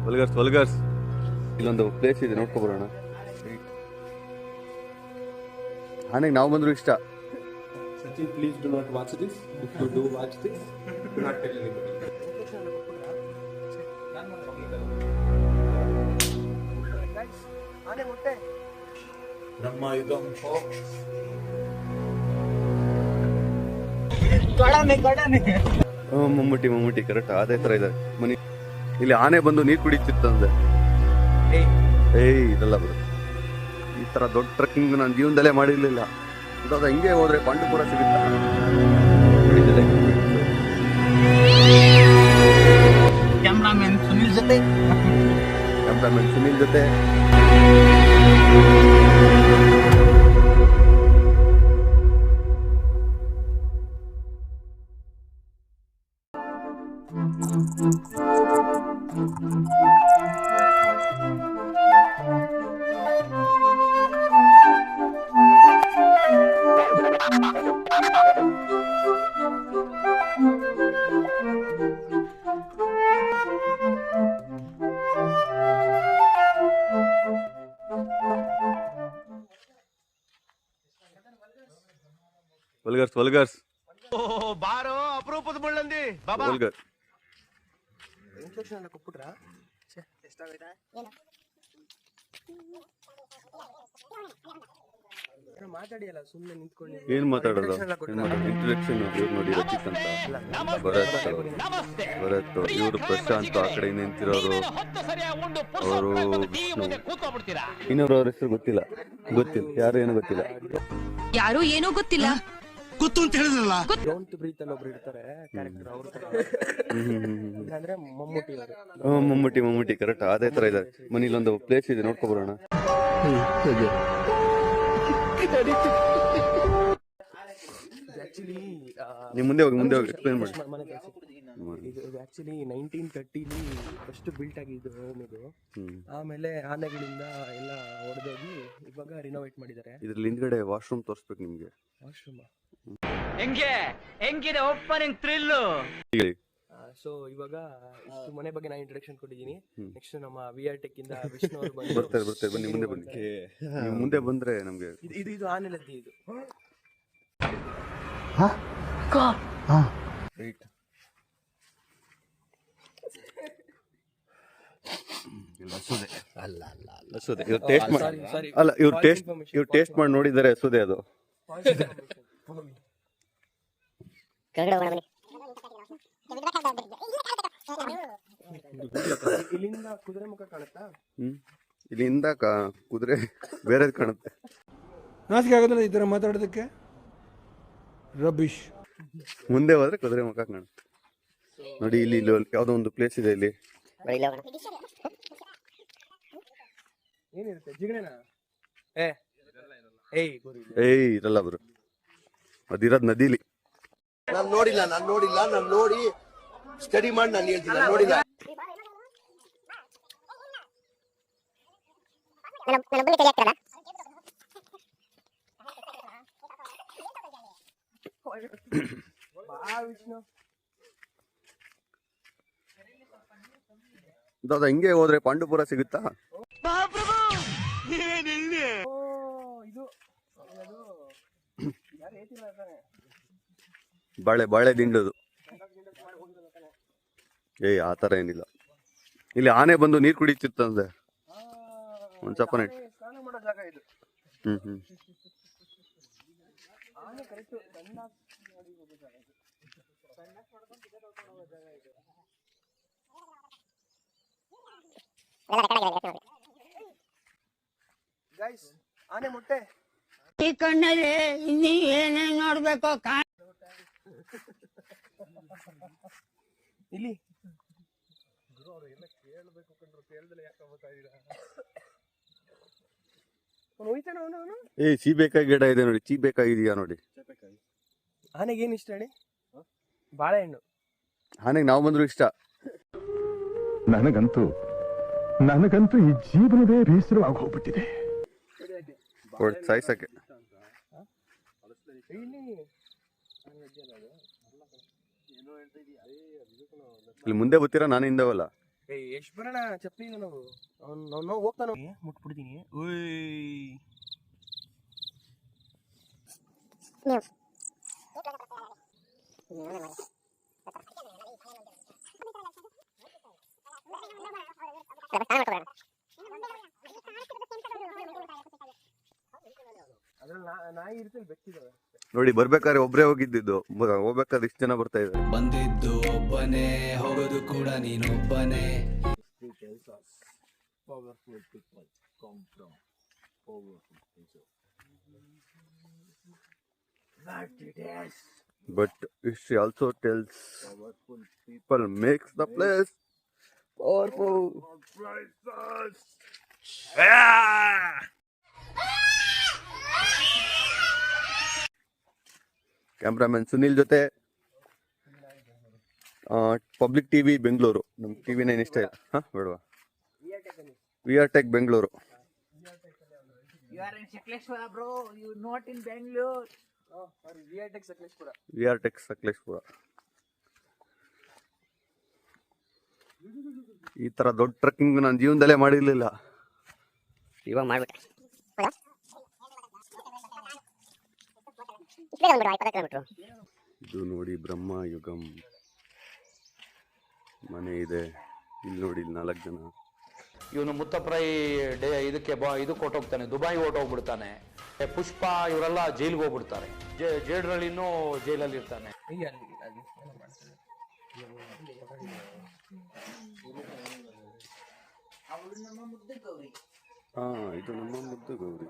ವಲ್ಗರ್ಸ್ ಇಲ್ಲೊಂದು ಪ್ಲೇಸ್ ಇದೆ, ನೋಡ್ಕೊಬರೋಣ. ಆನೆಗೆ ನಾವು ಬಂದ್ರು ಇಷ್ಟ. Sachin, please do not watch this. If you do watch this, do not tell anybody. ಆನೆ ಮುಟ್ಟೆ ಬ್ರಹ್ಮಯುಗಂ ಮಮ್ಮೂಟಿ ಕರೆಕ್ಟ್ ಅದೇ ತರ ಇದೆ ಮನಿ. ಇಲ್ಲಿ ಆನೆ ಬಂದು ನೀರು ಕುಡಿತಿತ್ತಂದೆ. ಇದೆಲ್ಲ ಬರು ಈ ತರ ದೊಡ್ಡ ಟ್ರೆಕ್ಕಿಂಗ್ ನಾನು ಜೀವನದಲ್ಲೇ ಮಾಡಿರ್ಲಿಲ್ಲ. ಇವಾಗ ಹಿಂಗೆ ಹೋದ್ರೆ ಪಾಂಡುಪುರ ಸಿಗುತ್ತಾ? ಕ್ಯಾಮ್ರಾಮನ್ ಸುನಿಲ್ ಜೊತೆ ವಲ್ಗರ್ಸ್ ಬಾರೋ ಅಪರೂಪದ ಮುಳ್ಳಂದಿ ಬಾಬಾ. ವಲ್ಗರ್ ಇನ್ಸ್ಟ್ರಕ್ಷನ್ ಎಲ್ಲ ಕೊಟ್ಬಿಟ್ರಾ? ಎಷ್ಟಾಗೈತೆ? ಏನೋ ಮಾತಾಡಿಯಲ್ಲ, ಸುಮ್ಮನೆ ನಿಂತ್ಕೊಂಡು. ಏನ್ ಮಾತಾಡೋದು? ಇಂಟ್ರಡಕ್ಷನ್ ನೋಡಿ, ರಚಿತ್ ಅಂತ, ಭರತ್ ಇವರು ಪ್ರಶಾಂತ್, ಆ ಕಡೆ ನಿಂತಿರೋರು ಅವರು ಇನ್ನೊಬ್ರು. ಅವ್ರ ಹೆಸರು ಗೊತ್ತಿಲ್ಲ ಯಾರು ಏನೋ ಗೊತ್ತಿಲ್ಲ. ಯಾರು ಏನೋ ಗೊತ್ತಿಲ್ಲ. ಗೊತ್ತು ಅಂತ ಹೇಳಿದ್ರಲ್ಲ. ಡೋಂಟ್ ಬ್ರೀತ್ ಅಲ್ಲಿ ಒಬ್ರು ಇರ್ತಾರೆ ಕ್ಯಾರೆಕ್ಟರ್, ಅವ್ರ ಅಂದ್ರೆ ಮಮ್ಮೂಟಿ ಕರೆಕ್ಟ್ ಅದೇ ತರ ಇದೆ ಮನಿ. ಇಲ್ಲೊಂದು ಪ್ಲೇಸ್ ಇದೆ, ನೋಡ್ಕೊಬರೋಣ. ಆಕ್ಚುಲಿ ನೀವು ಮುಂದೆ ಹೋಗಿ ಎಕ್ಸ್ಪ್ಲೇನ್ ಮಾಡಿ. ಇದು ಆಕ್ಚುಲಿ 1930 ಫಸ್ಟ್ ಬಿಲ್ಟ್ ಆಗಿದ್ದು ಹೋಮ್ ಇದು. ಆಮೇಲೆ ಆನೆಗಳಿಂದ ಎಲ್ಲ ಹೊಡೆದೋಗಿ ಇವಾಗ ರಿನೋವೇಟ್ ಮಾಡಿದ್ದಾರೆ. ಇದ್ರಲ್ಲಿ ಹಿಂದ್ಗಡೆ ವಾಶ್ರೂಮ್ ತೋರಿಸ್ಬೇಕು ನಿಮ್ಗೆ. ವಾಶ್ರೂಮ್ ಹೆಂಗಿದೆ ಓಪನಿಂಗ್ ಥ್ರಿಲ್. ಸೊ ಇವಾಗ ಇಷ್ಟು ಮನೆ ಬಗ್ಗೆ ನಾನು ಇಂಟ್ರಡಕ್ಷನ್ ಕೊಟ್ಟಿದ್ದೀನಿ. ನೆಕ್ಸ್ಟ್ ನಮ್ಮ VR ಟೆಕ್ ಇಂದ ವಿಷ್ಣು ಅವರು ಬರ್ತಾರೆ. ಬನ್ನಿ ಮುಂದೆ ಬನ್ನಿ. ನೀವು ಮುಂದೆ ಬಂದ್ರೆ ನಮ್ಗೆ ಇದು ಆನೆಲದ್ದಿ. ಇದು ಇವ್ರು ಟೇಸ್ಟ್ ಮಾಡಿ ನೋಡಿದ್ದಾರೆ. ಸುದೆ ಅದು ಇಲ್ಲಿಂದ ಕುದುರೆ ಮುಖ ಕಾಣುತ್ತಾ? ಇಲ್ಲಿಂದ ಕುದುರೆ ಬೇರೆ ಕಾಣುತ್ತೆ. ನಾಚಿಕೆ ಆಗೋದಿಲ್ಲ ಈ ತರ ಮಾತಾಡೋದಕ್ಕೆ? ರಬಿಶ್. ಮುಂದೆ ಹೋದ್ರೆ ಕುದುರೆ ಮುಖ ಕಾಣುತ್ತೆ ನೋಡಿ. ಇಲ್ಲಿ ಯಾವ್ದೋ ಒಂದು ಪ್ಲೇಸ್ ಇದೆ. ಇಲ್ಲಿ ಏನಿರುತ್ತೆ? ಜಿಗಣೆನಾ? ಇರಲ್ಲ ಬ್ರೋ, ಅದಿರೋದ್ ನದಿಲಿ. ನಾನು ನೋಡಿಲ್ಲ, ನಾನು ನೋಡಿ ಸ್ಟಡಿ ಮಾಡಿ ನಾನು ಹೇಳ್ತೀನಿ, ನಾನು ನೋಡಿಲ್ಲ. ಹಿಂಗೆ ಹೋದ್ರೆ ಪಾಂಡುಪುರ ಸಿಗುತ್ತಾ? ಬಾಳೆ ದಿಂಡದು. ಆತರ ಏನಿಲ್ಲ. ಇಲ್ಲಿ ಆನೆ ಬಂದು ನೀರು ಕುಡಿತಿತ್ತಂದೆ ಒಂದ್ ಸ್ವಲ್ಪ. ಸ್ನಾನ ಮಾಡೋ ಜಾಗ ಇದು. ಆನೆ ಕರೆಕ್ಟ್ ಗೈಸ್, ಆನೆ ಮುಟ್ಟೆ ಈ ಕಣ್ಣಲ್ಲಿ ಇನ್ನೀ ಏನೇನ್ ನೋಡ್ಬೇಕು ಇಲ್ಲಿ. ಚೀಬೇಕಾಗಿ ಗಿಡ ಇದೆ ನೋಡಿ. ಚೀಬೇಕಾಗಿದೆಯಾ ನೋಡಿ. ಆನೆಗೆ ಏನ್ ಇಷ್ಟ ಹೇಳಿ? ಬಾಳೆಹಣ್ಣು. ಆನೆಗೆ ನಾವು ಬಂದ್ರು ಇಷ್ಟ. ನನಗಂತೂ ಈ ಜೀವನವೇ ಬೇಸರವಾಗಿ ಹೋಗ್ಬಿಟ್ಟಿದೆ. ಸಾಯ್ಸಕ್ಕೆ ಇಲ್ಲಿ ಮುಂದೆ ಗೊತ್ತಿರ ನಾನು ಹಿಂದವಲ್ಲ. ಎಷ್ಟು ಬರೋಣ ಚಪ್ಪಲಿ ಇಲ್ಲ ನಾವು ನಾವು ಹೋಗ್ತಾನೆ ಮುಟ್ಬಿಡ್ತೀನಿ. ಓಯ್ ಅದ್ರಲ್ಲಿ ನಾಯಿ ಇರ್ತೇನೆ ಬೆಕ್ಕಿದಾವೆ. ನೋಡಿ ಬರ್ಬೇಕಾದ್ರೆ ಒಬ್ರೇ ಹೋಗಿದ್ದಿದ್ದು, ಹೋಗ್ಬೇಕಾದ್ರೆ ಇಷ್ಟು ಜನ ಬರ್ತಾ ಇದ್ದಾರೆ. ಬಂದಿದ್ದು ಒಬ್ಬನೇ, ಹೋಗೋದು ಕೂಡ ನೀನೊಬ್ಬನೇ. But history also tells people makes the place powerful. Cameraman Sunil ಜೊತೆ ಪಬ್ಲಿಕ್ ಟಿವಿ ಬೆಂಗಳೂರು. ನಮ್ ಟಿವಿ ನೈನ್ ಇಷ್ಟ ಇಲ್ಲ, ಬೇಡವಾ? We are tech Bengaluru. You are in Sakleshpura, bro. You not in Bangalore. Oh, sorry. VRTech Sakleshpura. We are tech Sakleshpur. ಈ ತರ ದೊಡ್ಡ trekking ನಾನು ಜೀವನದಲ್ಲೇ ಮಾಡಿರ್ಲಿಲ್ಲ. ಇವಾಗ ಮಾಡ್ಬಿಟ್ಟೆ. ಇದು ನೋಡಿ ಬ್ರಹ್ಮ ಯುಗಂ ಮನೆ ಇದೆ. ಇಲ್ಲಿ ನೋಡಿ, ಇಲ್ಲಿ 4 ಜನ. ಇವನು ಮುತ್ತಪ್ರಾಯಿ ಇದಕ್ಕೆ ಹೊಟ್ಟೋಗ್ತಾನೆ, ದುಬೈ ಹೊಟ್ಟೋಗ್ಬಿಡ್ತಾನೆ. ಪುಷ್ಪ ಇವರೆಲ್ಲ ಜೈಲ್ಗೆ ಹೋಗ್ಬಿಡ್ತಾರೆ. ಜೇಡ್ರಳ್ಳಿನೂ ಜೈಲಲ್ಲಿ ಇರ್ತಾನೆ. ಇದು ನಮ್ಮ ಮುದ್ದು ಗೌರಿ.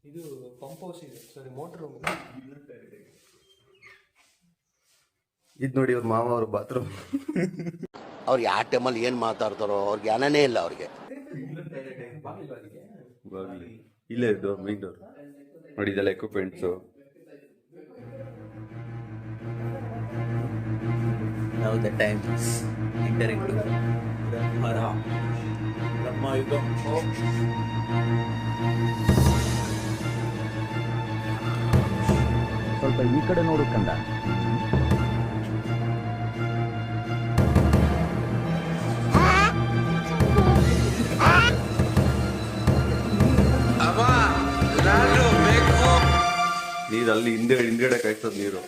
ಇದು ಪಂಪ್ ಹೌಸ್ ಇದೆ, ಸಾರಿ ಮೋಟರ್ ರೂಮ್. ಇದು ನೋಡಿ ಅವ್ರ ಮಾವ ಅವ್ರ ಬಾತ್ರೂಮ್. ಅವ್ರಿಗೆ ಆ ಟೈಮಲ್ಲಿ ಏನ್ ಮಾತಾಡ್ತಾರೋ ಅವ್ರಿಗೆ ಜ್ಞಾನನೇ ಇಲ್ಲ ಅವ್ರಿಗೆ. ಇಲ್ಲೇ ಇದು ಮೇನ್ ಡೋರ್ ನೋಡಿ, ಇದೆಲ್ಲ equipments. Now the time is entering to Brahma Yugam. ಸ್ವಲ್ಪ ಈ ಕಡೆ ನೋಡು ಕಂದ. ನೀರು ಅಲ್ಲಿ ಹಿಂದ್ಗಡೆ ಕಾಯ್ತದ ನೀರು.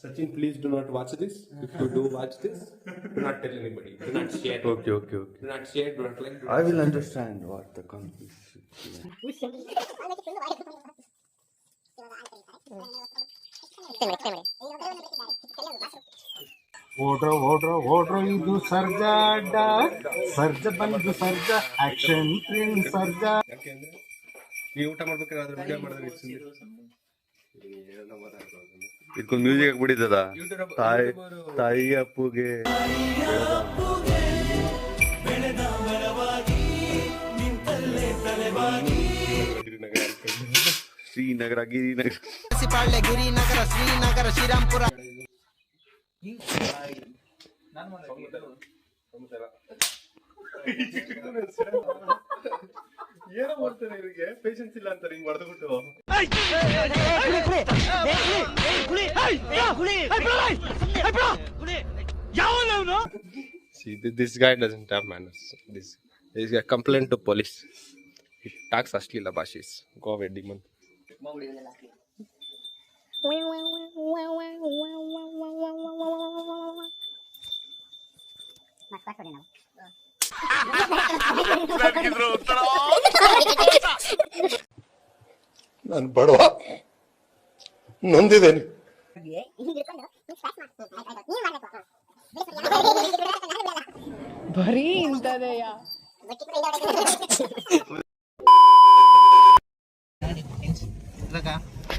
Sachin, please do not watch this. If you do watch this, do not tell anybody. Do not share. Okay. Do not share. Do not like. I will understand what the conflict is. ಓಡ್ರೋ ಇದು ಸರ್ಜಾ ಅಡ್ಡ, ಸರ್ಜ ಬಂದು ಸರ್ಜ action ಪ್ರಿನ್ ಸರ್ಜ. ಯಾಕೆಂದ್ರೆ ನೀವು ಊಟ ಮಾಡ್ಬೇಕಾದ್ರೆ video ಮಾಡಿದ್ರೆ ಇದಕ್ಕೊಂದು music ಹಾಕ್ಬಿಟ್ಟಿದ್ದದ. ತಾಯಿ ಅಪ್ಪುಗೆ ಶ್ರೀನಗರ ಗಿರಿನಗರ ಗಿರಿನಗರ ಶ್ರೀನಗರ ಶ್ರೀರಾಮ್ಪುರ. ಏನೋ ಮಾಡ್ತಾರೆ ಇವರಿಗೆ, ಪೇಷನ್ಸ್ ಇಲ್ಲ ಅಂತಾರೆ ಹಿಂಗ್ ಹೊಡೆದ್ಬಿಟ್ಟು. See, this guy doesn't have manners. This is a complaint to police. He talks Ashlila Bashis. Go away, demon. ನಾನು ಬಡವ, ನೊಂದಿದ್ದೇನೆ. ಬರೀ ಇಂತದೆಯ ಇವಾಗ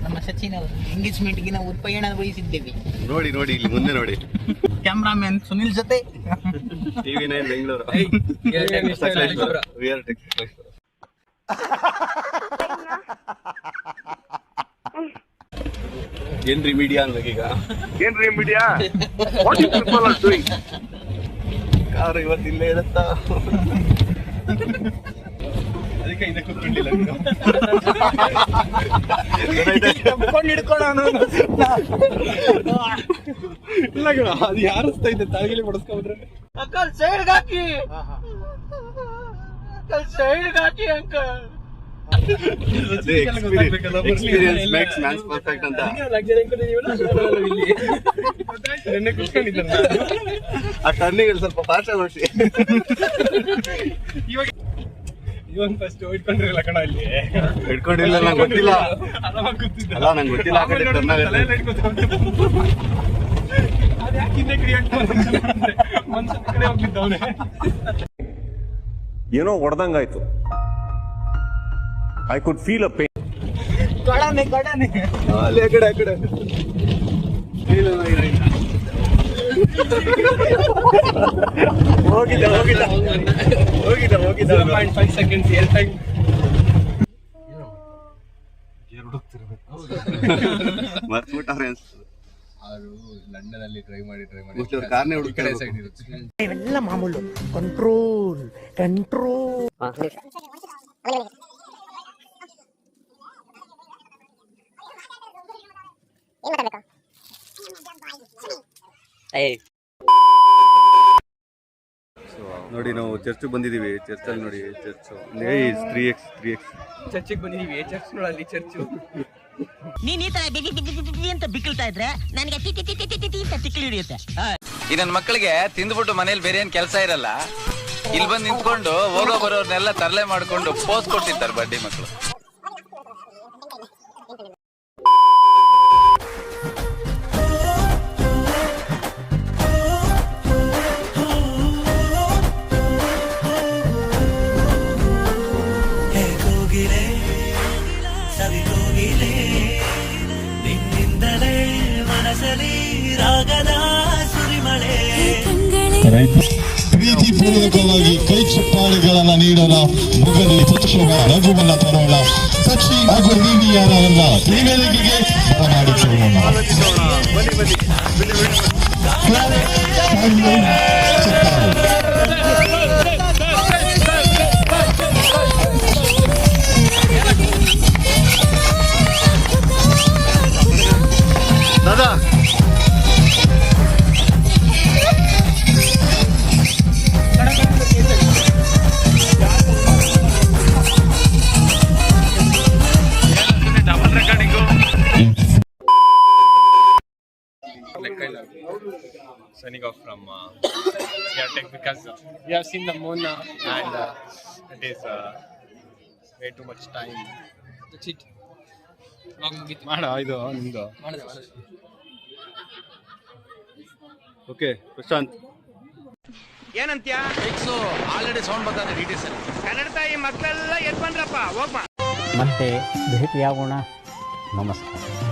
ನಮ್ಮ ಸಚಿನ್ ಅವರು ಎಂಗೇಜ್ಮೆಂಟ್ಗೆ ನಾವು ಪಯಣ ವಹಿಸಿದ್ದೇವೆ. ನೋಡಿ ನೋಡಿ ಇಲ್ಲಿ ಮುಂದೆ ನೋಡಿ. ಕ್ಯಾಮ್ರಾಮನ್ ಸುನಿಲ್ ಜೊತೆ TV9 ಬೆಂಗಳೂರು. ಏನ್ರಿ ಮೀಡಿಯಾ ಅನ್ಬೇಕೀಗ? ಏನ್ರಿ media? What you people are doing? Car ಇವತ್ತು ಇಲ್ಲೇ ಇರುತ್ತಾ? ಅದಕ್ಕೆ ಹಿಂದೆ ಕೂತ್ಕೊಂಡಿಲ್ಲ. ಇಲ್ಲ ಕಣ, ಅದು ಯಾರಿಸ್ತಾ ಇದ್ದೆ ತಾಯಿಗೆ ಬಡಿಸ್ಕೊಂಡ್ರೆ ಅಂಕಲ್ ಸೈಡ್ ಹಾಕಿ, ಅಂಕಲ್ ಸೈಡ್ ಹಾಕಿ uncle. Experience makes man perfect ಅಂತ. ಆ ಟರ್ನಿಂಗ್ ಸ್ವಲ್ಪ ಭಾಷೆ ಮಾಡಿಸಿ. ಇವಾಗ ಫಸ್ಟ್ ಇಟ್ಕೊಂಡಿರಲ್ಲ ಕಣ ಇಲ್ಲಿ. ಇಟ್ಕೊಂಡಿಲ್ಲ, ನಂಗೆ ಗೊತ್ತಿಲ್ಲ. ಅಲ್ಲ ನಂಗೆ ಗೊತ್ತಿಲ್ಲ. ಆ ಕಡೆ ಟರ್ನ್ ಆಗುತ್ತೆ. ಏನೋ ಹೊಡೆದಂಗಾಯ್ತು. I could feel a pain. ಕಡನೆ ಕಡನೆ ಅಲ್ಲಿ ಆ ಕಡೆ ಹೋಗಿದ್ದ 0.5 seconds ಏರ್ ಟೈಮ್. ಮರ್ತ್ಬಿಟ್ಟಾರೆ ಅನ್ಸುತ್ತೆ. ಲಂಡನ್ ಅಲ್ಲಿ ಟ್ರೈ ಮಾಡಿ ಕಾರ್ನೇ ಹುಡುಕ್ತಾರೆ. ಇವೆಲ್ಲ ಮಾಮೂಲು. ಕಂಟ್ರೋಲ್ ನೋಡಿ ನಾವು ಚರ್ಚ್ ಬಂದಿದೀವಿ. ಚರ್ಚಲ್ಲಿ ನೋಡಿ, ಚರ್ಚ್ 3x ಚರ್ಚಿಗೆ ಬಂದಿದೀವಿ. ಚರ್ಚ್ ನೋಡಲ್ಲಿ ಚರ್ಚು. ನೀನ್ ಈ ತರ ಅಂತ ಬಿಕ್ಕಳ್ತಾ ಇದ್ರೆ ನನಗೆ ಅಂತ ತಿಕ್ಕಲಿ ಹಿಡಿಯುತ್ತೆ. ಈ ನನ್ನ ಮಕ್ಕಳಿಗೆ ತಿಂದ್ಬಿಟ್ಟು ಮನೇಲಿ ಬೇರೆ ಏನ್ ಕೆಲಸ ಇರಲ್ಲ, ಇಲ್ಲಿ ಬಂದು ನಿಂತ್ಕೊಂಡು ಹೋಗೋ ಬರೋರ್ನೆಲ್ಲ ತರಲೆ ಮಾಡ್ಕೊಂಡು ಪೋಸ್ ಕೊಡ್ತಿರ್ತಾರೆ ಬಡ್ಡಿ ಮಕ್ಕಳು. ಪ್ರೀತಿಪೂರ್ವಕವಾಗಿ ಕೈ ಚಪ್ಪಾಳೆಗಳನ್ನ ನೀಡೋಣ. ಮುಗಲಿ ಪಕ್ಷವ ರಘುವನ್ನ ತರೋಣ. ಸಚಿ ಹಾಗೂ ನೀವಿಯಾರವನ್ನ ಶ್ರೀವೇದಿಕೆಗೆ ಬರಮಾಡಿಕೊಳ್ಳೋಣ. ದಾದಾ signing off from Airtech because we have seen the moon and it is way too much time. That's it. ಮಾಡ ಇದು ನಿಮ್ದು. ಓಕೆ ಪ್ರಶಾಂತ್ ಏನಂತ್ಯ ಆಲ್ರೆಡಿ ಸೌಂಡ್ ಬರ್ತಾನೆ ಡಿಟಿಎಸ್ ಅಲ್ಲಿ. ಕನ್ನಡ ತಾಯಿ ಮಕ್ಕಳೆಲ್ಲ ಎದ್ ಬಂದ್ರಪ್ಪ ಹೋಗ್ಬಾ. ಮತ್ತೆ ಭೇಟಿಯಾಗೋಣ. ನಮಸ್ಕಾರ.